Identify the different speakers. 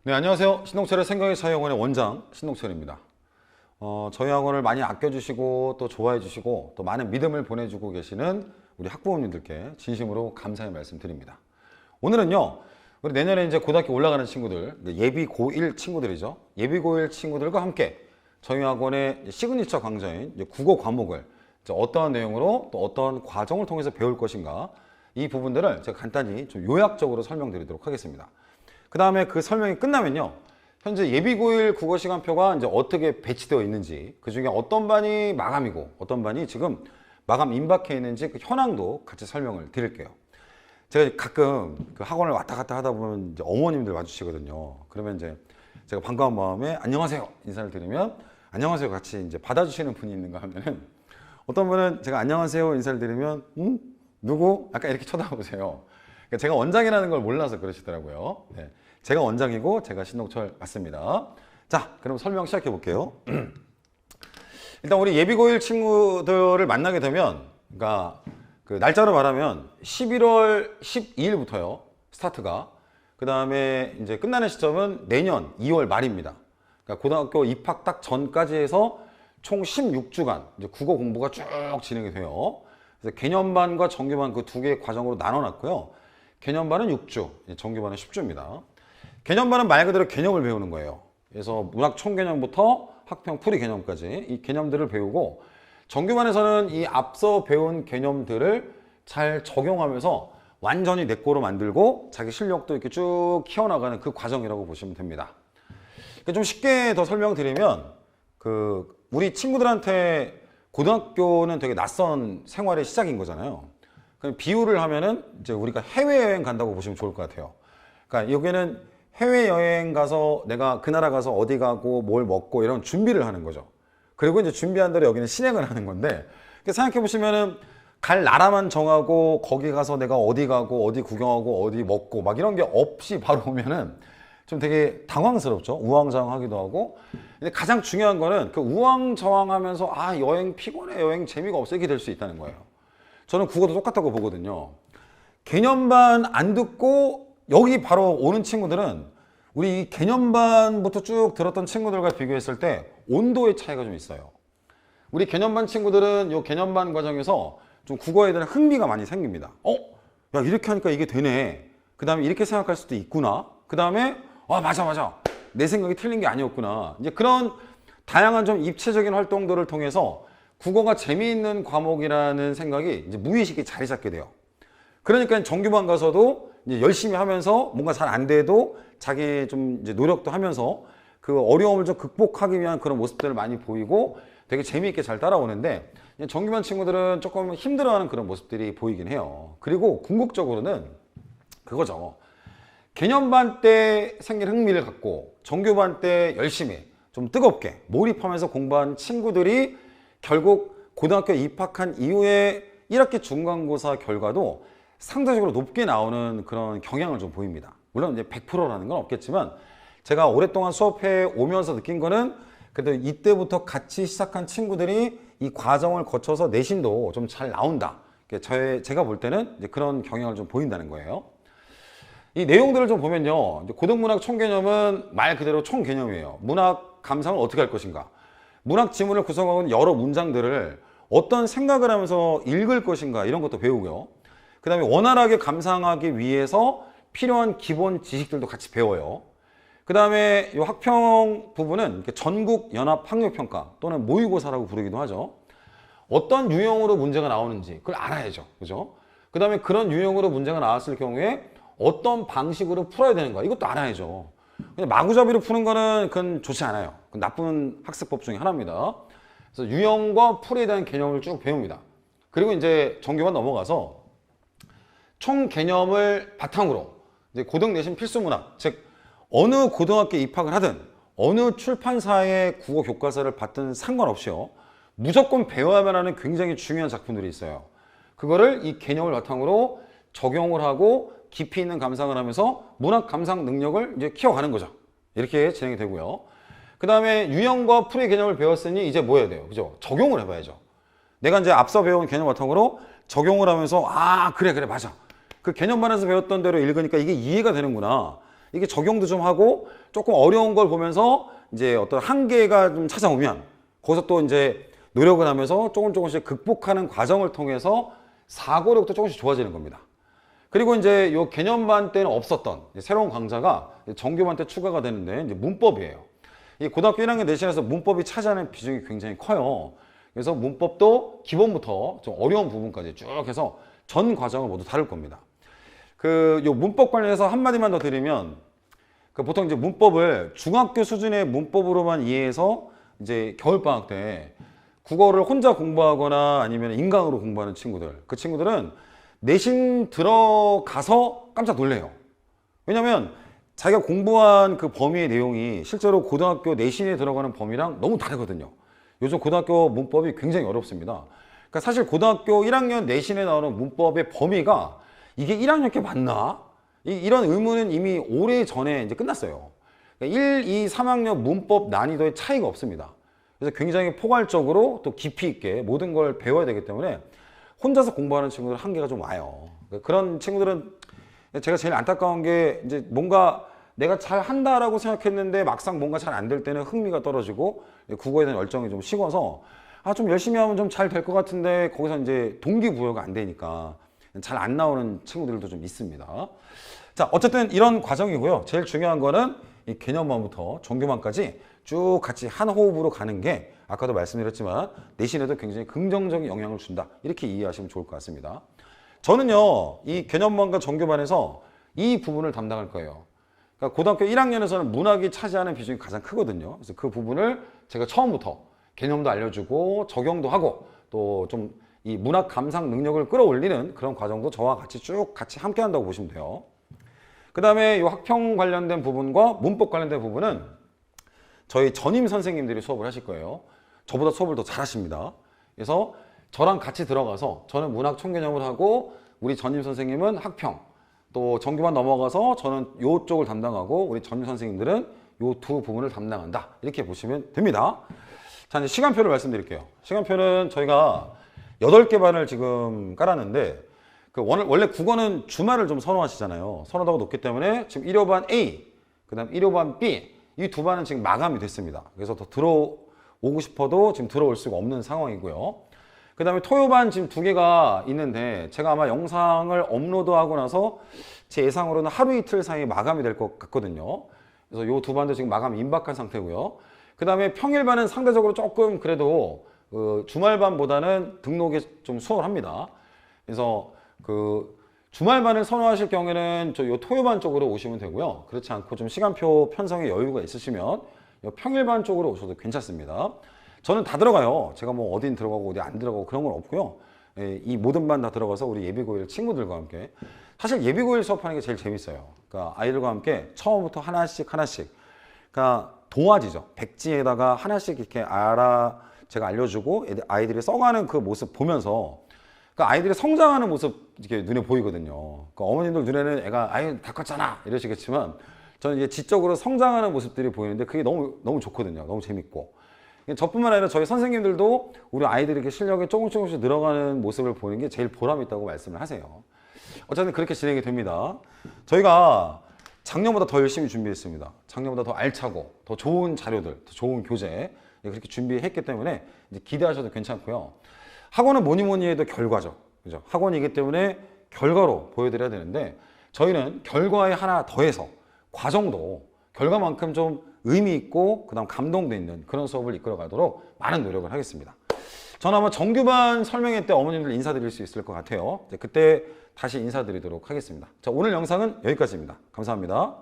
Speaker 1: 네, 안녕하세요. 신동철의 생각의 자유학원의 원장 신동철입니다. 저희 학원을 많이 아껴주시고 또 좋아해주시고 또 많은 믿음을 보내주고 계시는 우리 학부모님들께 진심으로 감사의 말씀 드립니다. 오늘은요, 우리 내년에 이제 고등학교 올라가는 친구들, 예비 고1 친구들이죠. 예비 고1 친구들과 함께 저희 학원의 시그니처 강좌인 국어 과목을 어떠한 내용으로 또 어떤 과정을 통해서 배울 것인가, 이 부분들을 제가 간단히 좀 요약적으로 설명드리도록 하겠습니다. 그 다음에 그 설명이 끝나면요, 현재 예비고1 국어 시간표가 이제 어떻게 배치되어 있는지, 그 중에 어떤 반이 마감이고 어떤 반이 지금 마감 임박해 있는지 그 현황도 같이 설명을 드릴게요. 제가 가끔 그 학원을 왔다 갔다 하다 보면 이제 어머님들 와주시거든요. 그러면 이제 제가 반가운 마음에 안녕하세요 인사를 드리면 안녕하세요 같이 이제 받아주시는 분이 있는가 하면은, 어떤 분은 제가 안녕하세요 인사를 드리면 누구? 약간 이렇게 쳐다보세요. 그러니까 제가 원장이라는 걸 몰라서 그러시더라고요. 네. 제가 원장이고 제가 신동철 맞습니다. 자, 그럼 설명 시작해 볼게요. 일단 우리 예비고1 친구들을 만나게 되면, 그러니까 그 날짜로 말하면 11월 12일부터요 스타트가. 그 다음에 이제 끝나는 시점은 내년 2월 말입니다. 그러니까 고등학교 입학 딱 전까지 해서 총 16주간 이제 국어 공부가 쭉 진행이 돼요. 그래서 개념반과 정규반 그 두 개의 과정으로 나눠놨고요. 개념반은 6주, 정규반은 10주입니다. 개념반은 말 그대로 개념을 배우는 거예요. 그래서 문학 총개념부터 학평 풀이 개념까지 이 개념들을 배우고, 정규반에서는 이 앞서 배운 개념들을 잘 적용하면서 완전히 내 거로 만들고 자기 실력도 이렇게 쭉 키워나가는 그 과정이라고 보시면 됩니다. 좀 쉽게 더 설명드리면, 우리 친구들한테 고등학교는 되게 낯선 생활의 시작인 거잖아요. 그럼 비유를 하면은 이제 우리가 해외여행 간다고 보시면 좋을 것 같아요. 그러니까 여기는 해외여행 가서 내가 그 나라 가서 어디 가고 뭘 먹고 이런 준비를 하는 거죠. 그리고 이제 준비한 대로 여기는 실행을 하는 건데, 생각해 보시면은 갈 나라만 정하고 거기 가서 내가 어디 가고 어디 구경하고 어디 먹고 막 이런 게 없이 바로 오면은 좀 되게 당황스럽죠. 우왕좌왕하기도 하고. 근데 가장 중요한 거는 그 우왕좌왕하면서 아, 여행 피곤해, 여행 재미가 없어, 이렇게 될 수 있다는 거예요. 저는 국어도 똑같다고 보거든요. 개념반 안 듣고 여기 바로 오는 친구들은 우리 이 개념반부터 쭉 들었던 친구들과 비교했을 때 온도의 차이가 좀 있어요. 우리 개념반 친구들은 이 개념반 과정에서 좀 국어에 대한 흥미가 많이 생깁니다. 야, 이렇게 하니까 이게 되네. 그 다음에 이렇게 생각할 수도 있구나. 그 다음에 맞아. 내 생각이 틀린 게 아니었구나. 이제 그런 다양한 좀 입체적인 활동들을 통해서 국어가 재미있는 과목이라는 생각이 이제 무의식에 자리 잡게 돼요. 그러니까 정규반 가서도 이제 열심히 하면서 뭔가 잘 안 돼도 자기 좀 이제 노력도 하면서 그 어려움을 좀 극복하기 위한 그런 모습들을 많이 보이고 되게 재미있게 잘 따라오는데, 정규반 친구들은 조금 힘들어하는 그런 모습들이 보이긴 해요. 그리고 궁극적으로는 그거죠. 개념반 때 생긴 흥미를 갖고 정규반 때 열심히 좀 뜨겁게 몰입하면서 공부한 친구들이 결국 고등학교 입학한 이후에 1학기 중간고사 결과도 상대적으로 높게 나오는 그런 경향을 좀 보입니다. 물론 이제 100%라는 건 없겠지만, 제가 오랫동안 수업해 오면서 느낀 거는 그래도 이때부터 같이 시작한 친구들이 이 과정을 거쳐서 내신도 좀 잘 나온다. 제가 볼 때는 이제 그런 경향을 좀 보인다는 거예요. 이 내용들을 좀 보면요, 고등문학 총개념은 말 그대로 총개념이에요. 문학 감상을 어떻게 할 것인가, 문학 지문을 구성하고 있는 여러 문장들을 어떤 생각을 하면서 읽을 것인가, 이런 것도 배우고요. 그 다음에 원활하게 감상하기 위해서 필요한 기본 지식들도 같이 배워요. 그 다음에 이 학평 부분은 전국 연합 학력평가 또는 모의고사라고 부르기도 하죠. 어떤 유형으로 문제가 나오는지 그걸 알아야죠. 그죠? 그 다음에 그런 유형으로 문제가 나왔을 경우에 어떤 방식으로 풀어야 되는가, 이것도 알아야죠. 그냥 마구잡이로 푸는 거는 그건 좋지 않아요. 그건 나쁜 학습법 중에 하나입니다. 그래서 유형과 풀이에 대한 개념을 쭉 배웁니다. 그리고 이제 정규반 넘어가서 총 개념을 바탕으로 이제 고등 내신 필수 문학, 즉 어느 고등학교 입학을 하든 어느 출판사의 국어 교과서를 받든 상관없이요, 무조건 배워야만 하는 굉장히 중요한 작품들이 있어요. 그거를 이 개념을 바탕으로 적용을 하고 깊이 있는 감상을 하면서 문학 감상 능력을 이제 키워가는 거죠. 이렇게 진행이 되고요. 그 다음에 유형과 풀이 개념을 배웠으니 이제 뭐 해야 돼요? 그죠? 적용을 해봐야죠. 내가 이제 앞서 배운 개념 바탕으로 적용을 하면서 그래 맞아. 그 개념반에서 배웠던 대로 읽으니까 이게 이해가 되는구나. 이게 적용도 좀 하고 조금 어려운 걸 보면서 이제 어떤 한계가 좀 찾아오면 거기서 또 이제 노력을 하면서 조금씩 극복하는 과정을 통해서 사고력도 조금씩 좋아지는 겁니다. 그리고 이제 요 개념반 때는 없었던 새로운 강좌가 정규반 때 추가가 되는데 이제 문법이에요. 이 고등학교 1학년 내신에서 문법이 차지하는 비중이 굉장히 커요. 그래서 문법도 기본부터 좀 어려운 부분까지 쭉 해서 전 과정을 모두 다룰 겁니다. 요 문법 관련해서 한마디만 더 드리면, 보통 이제 문법을 중학교 수준의 문법으로만 이해해서 이제 겨울방학 때 국어를 혼자 공부하거나 아니면 인강으로 공부하는 친구들, 그 친구들은 내신 들어가서 깜짝 놀래요. 왜냐면 자기가 공부한 그 범위의 내용이 실제로 고등학교 내신에 들어가는 범위랑 너무 다르거든요. 요즘 고등학교 문법이 굉장히 어렵습니다. 그러니까 사실 고등학교 1학년 내신에 나오는 문법의 범위가 이게 1학년 게 맞나? 이런 의문은 이미 오래 전에 이제 끝났어요. 그러니까 1, 2, 3학년 문법 난이도의 차이가 없습니다. 그래서 굉장히 포괄적으로 또 깊이 있게 모든 걸 배워야 되기 때문에 혼자서 공부하는 친구들 한계가 좀 와요. 그런 친구들은 제가 제일 안타까운 게 이제 뭔가 내가 잘 한다라고 생각했는데 막상 뭔가 잘 안 될 때는 흥미가 떨어지고 국어에 대한 열정이 좀 식어서 좀 열심히 하면 좀 잘 될 것 같은데 거기서 이제 동기부여가 안 되니까 잘 안 나오는 친구들도 좀 있습니다. 자, 어쨌든 이런 과정이고요. 제일 중요한 거는 이 개념반부터 정규반까지 쭉 같이 한 호흡으로 가는 게 아까도 말씀드렸지만 내신에도 굉장히 긍정적인 영향을 준다. 이렇게 이해하시면 좋을 것 같습니다. 저는요, 이 개념반과 정규반에서 이 부분을 담당할 거예요. 그러니까 고등학교 1학년에서는 문학이 차지하는 비중이 가장 크거든요. 그래서 그 부분을 제가 처음부터 개념도 알려주고 적용도 하고 또 좀 이 문학 감상 능력을 끌어올리는 그런 과정도 저와 같이 쭉 같이 함께 한다고 보시면 돼요. 그 다음에 이 학평 관련된 부분과 문법 관련된 부분은 저희 전임 선생님들이 수업을 하실 거예요. 저보다 수업을 더 잘하십니다. 그래서 저랑 같이 들어가서 저는 문학 총개념을 하고 우리 전임 선생님은 학평, 또 정규반 넘어가서 저는 이쪽을 담당하고 우리 전임 선생님들은 이 두 부분을 담당한다. 이렇게 보시면 됩니다. 자, 이제 시간표를 말씀드릴게요. 시간표는 저희가 8개 반을 지금 깔았는데 원래 국어는 주말을 좀 선호하시잖아요. 선호도가 높기 때문에 지금 1호반 A, 그 다음 1호반 B 이 두 반은 지금 마감이 됐습니다. 그래서 더 들어오고 싶어도 지금 들어올 수가 없는 상황이고요. 그 다음에 토요반 지금 2개가 있는데 제가 아마 영상을 업로드하고 나서 제 예상으로는 하루 이틀 사이에 마감이 될 것 같거든요. 그래서 이 두 반도 지금 마감 임박한 상태고요. 그 다음에 평일반은 상대적으로 조금 그래도 주말반보다는 등록이 좀 수월합니다. 그래서 주말반을 선호하실 경우에는 요 토요반 쪽으로 오시면 되고요. 그렇지 않고 좀 시간표 편성에 여유가 있으시면 요 평일반 쪽으로 오셔도 괜찮습니다. 저는 다 들어가요. 제가 뭐 어딘 들어가고 어디 안 들어가고 그런 건 없고요. 이 모든 반 다 들어가서 우리 예비고1 친구들과 함께 사실 예비고1 수업하는 게 제일 재밌어요. 그러니까 아이들과 함께 처음부터 하나씩 그러니까 동화지죠. 백지에다가 하나씩 이렇게 제가 알려주고 아이들이 써가는 그 모습 보면서 그러니까 아이들이 성장하는 모습 이렇게 눈에 보이거든요. 그러니까 어머님들 눈에는 애가 아유 다 컸잖아 이러시겠지만 저는 이제 지적으로 성장하는 모습들이 보이는데 그게 너무 좋거든요. 너무 재밌고 저뿐만 아니라 저희 선생님들도 우리 아이들이 이렇게 실력이 조금씩 늘어가는 모습을 보는 게 제일 보람 있다고 말씀을 하세요. 어쨌든 그렇게 진행이 됩니다. 저희가 작년보다 더 열심히 준비했습니다. 작년보다 더 알차고 더 좋은 자료들, 더 좋은 교재 그렇게 준비했기 때문에 이제 기대하셔도 괜찮고요. 학원은 뭐니 해도 결과죠. 그죠? 학원이기 때문에 결과로 보여드려야 되는데 저희는 결과에 하나 더해서 과정도 결과만큼 좀 의미 있고 그다음 감동도 있는 그런 수업을 이끌어 가도록 많은 노력을 하겠습니다. 저는 아마 정규반 설명회 때 어머님들 인사드릴 수 있을 것 같아요. 그때 다시 인사드리도록 하겠습니다. 자, 오늘 영상은 여기까지입니다. 감사합니다.